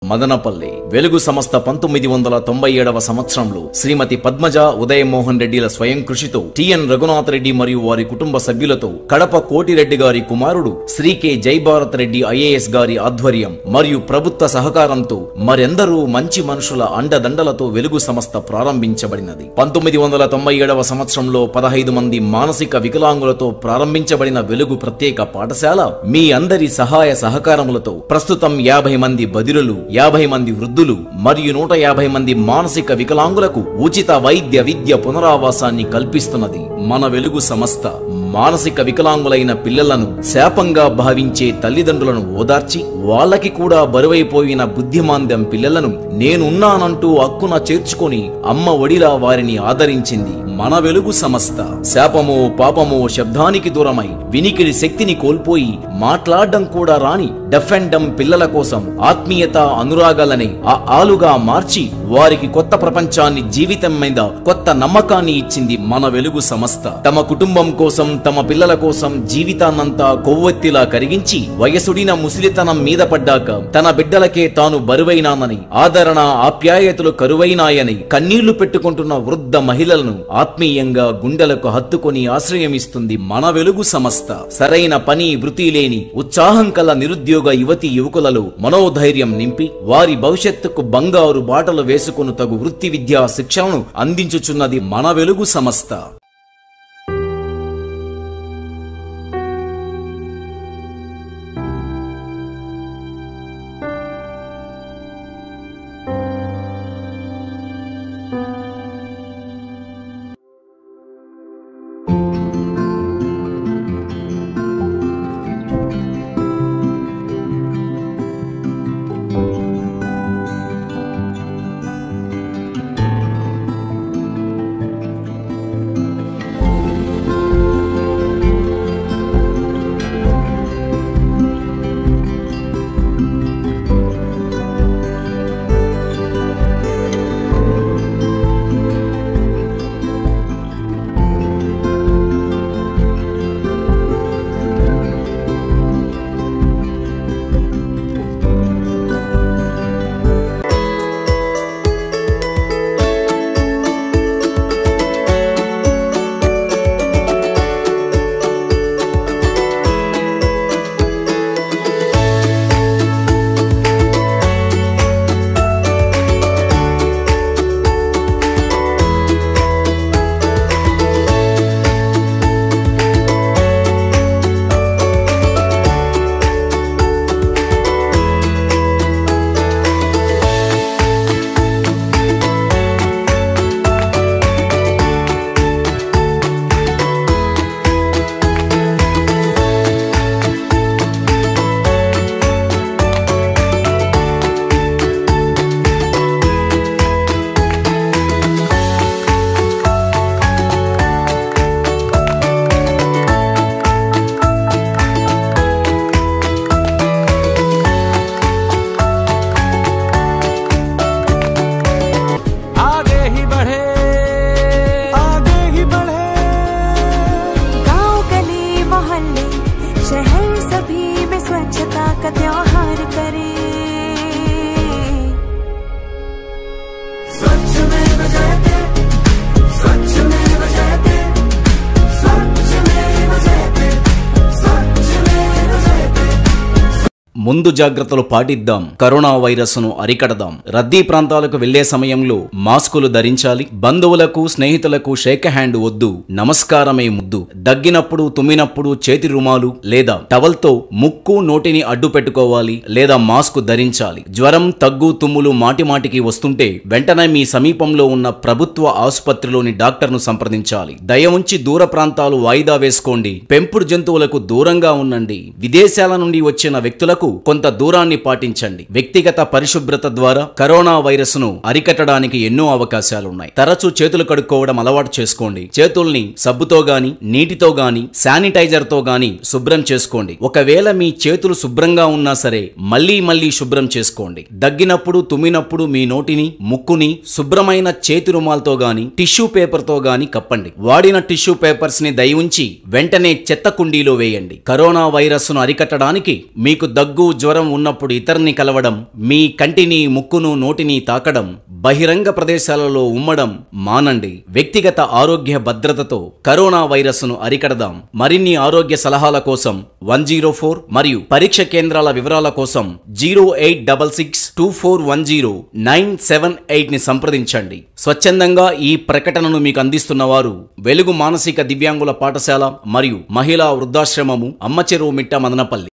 మదనపల్లి వెలుగు సంస్థ 1997వ సంవత్సరంలో శ్రీమతి పద్మజ ఉదయమోహన్ రెడ్డిల స్వయం కృషితో టిఎన్ రఘునాథ్ రెడ్డి మరియు వారి కుటుంబ సభ్యులతో కడప కోటిరెడ్డి గారి కుమారుడు శ్రీ కె జయభారత్ రెడ్డి ఐఏఎస్ గారి ఆధ్వర్యం మరియు ప్రభుత్వ సహకారంతో మరెందరూ మంచి మనుషుల అండదండలతో వెలుగు సంస్థ ప్రారంభించబడినది. 1997వ సంవత్సరంలో 15 మంది మానసిక వికలాంగులతో ప్రారంభించబడిన వెలుగు ప్రత్యేక పాఠశాల మీ అందరి సహాయ సహకారములతో ప్రస్తుతం 50 మంది బదిరులు, 50 మంది వృద్ధులు మరియు 150 మంది మానసిక వికలాంగులకు ఉచిత వైద్య విద్య పునరావాసాన్ని కల్పిస్తున్నది. మన వెలుగు సంస్థ మానసిక వికలాంగులైన పిల్లలను శాపంగా భావించే తల్లిదండ్రులను ఓదార్చి వాళ్ళకి కూడా బరువైపోయిన బుద్ధిమాంద్యం పిల్లలను నేనున్నానంటూ అక్కున చేర్చుకొని అమ్మ ఒడిలా వారిని ఆదరించింది మన వెలుగు సంస్థ. శాపమో పాపమో శబ్దానికి దూరమై వినికిడి శక్తిని కోల్పోయి మాట్లాడడం కూడా రాని డెఫ్ అండ్ డమ్ పిల్లల కోసం ఆత్మీయత అనురాగాలని ఆ ఆలుగా మార్చి వారికి కొత్త ప్రపంచాన్ని, జీవితం మీద కొత్త నమ్మకాన్ని ఇచ్చింది మన వెలుగు సంస్థ. తమ కుటుంబం కోసం, తమ పిల్లల కోసం జీవితాన్నంతా కొవ్వొత్తిలా కరిగించి వయసుడిన ముసిలితనం మీద పడ్డాక తన బిడ్డలకే తాను బరువైనానని, ఆదరణ ఆప్యాయతలు కరువైనాయని కన్నీళ్లు పెట్టుకుంటున్న వృద్ధ మహిళలను ఆత్మీయంగా గుండెలకు హత్తుకొని ఆశ్రయమిస్తుంది మన వెలుగు సంస్థ. సరైన పని వృత్తి లేని ఉత్సాహం కల నిరుద్యోగ యువతి యువకులలో మనోధైర్యం నింపి వారి భవిష్యత్తుకు బంగారు బాటలు వేసుకుని తగు వృత్తి విద్యా శిక్షణను అందించుచున్నది మన వెలుగు సంస్థ. ముందు జాగ్రత్తలు పాటిద్దాం, కరోనా వైరస్ ను అరికడదాం. రద్దీ ప్రాంతాలకు వెళ్లే సమయంలో మాస్కులు ధరించాలి. బంధువులకు, స్నేహితులకు షేక్ హ్యాండ్ వద్దు, నమస్కారమే ముద్దు. దగ్గినప్పుడు, తుమ్మినప్పుడు చేతి రుమాలు లేదా టవల్తో ముక్కు, నోటిని అడ్డు పెట్టుకోవాలి లేదా మాస్క్ ధరించాలి. జ్వరం, దగ్గు, తుమ్ములు మాటిమాటికి వస్తుంటే వెంటనే మీ సమీపంలో ఉన్న ప్రభుత్వ ఆసుపత్రిలోని డాక్టర్ను సంప్రదించాలి. దయ ఉంచి దూర ప్రాంతాలు వాయిదా వేసుకోండి. పెంపుడు జంతువులకు దూరంగా ఉండండి. విదేశాల నుండి వచ్చిన వ్యక్తులకు కొంత దూరాన్ని పాటించండి. వ్యక్తిగత పరిశుభ్రత ద్వారా కరోనా వైరస్ ను అరికట్టడానికి ఎన్నో అవకాశాలున్నాయి. తరచూ చేతులు కడుక్కోవడం అలవాటు చేసుకోండి. చేతుల్ని సబ్బుతో గాని, నీటితో గాని, శానిటైజర్ తో గాని శుభ్రం చేసుకోండి. ఒకవేళ మీ చేతులు శుభ్రంగా ఉన్నా సరే మళ్ళీ శుభ్రం చేసుకోండి. దగ్గినప్పుడు, తుమ్మినప్పుడు మీ నోటిని, ముక్కుని శుభ్రమైన చేతి రుమాలతో గాని, టిష్యూ పేపర్ తో గాని కప్పండి. వాడిన టిష్యూ పేపర్స్ ని దయ ఉంచి వెంటనే చెత్త కుండీలో వేయండి. కరోనా వైరస్ ను అరికట్టడానికి మీకు దగ్గు, దగ్గు జ్వరం ఉన్నప్పుడు ఇతరుని కలవడం, మీ కంటిని ముక్కును నోటిని తాకడం, బహిరంగ ప్రదేశాలలో ఉమ్మడం మానండి. వ్యక్తిగత ఆరోగ్య భద్రతతో కరోనా వైరస్ను అరికడదాం. మరిన్ని ఆరోగ్య సలహాల కోసం 104 మరియు పరీక్ష కేంద్రాల వివరాల కోసం 08662410 ని సంప్రదించండి. స్వచ్ఛందంగా ఈ ప్రకటనను మీకు అందిస్తున్న వారు వెలుగు మానసిక దివ్యాంగుల పాఠశాల మరియు మహిళా వృద్ధాశ్రమము, అమ్మచెరువు మిట్ట, మదనపల్లి.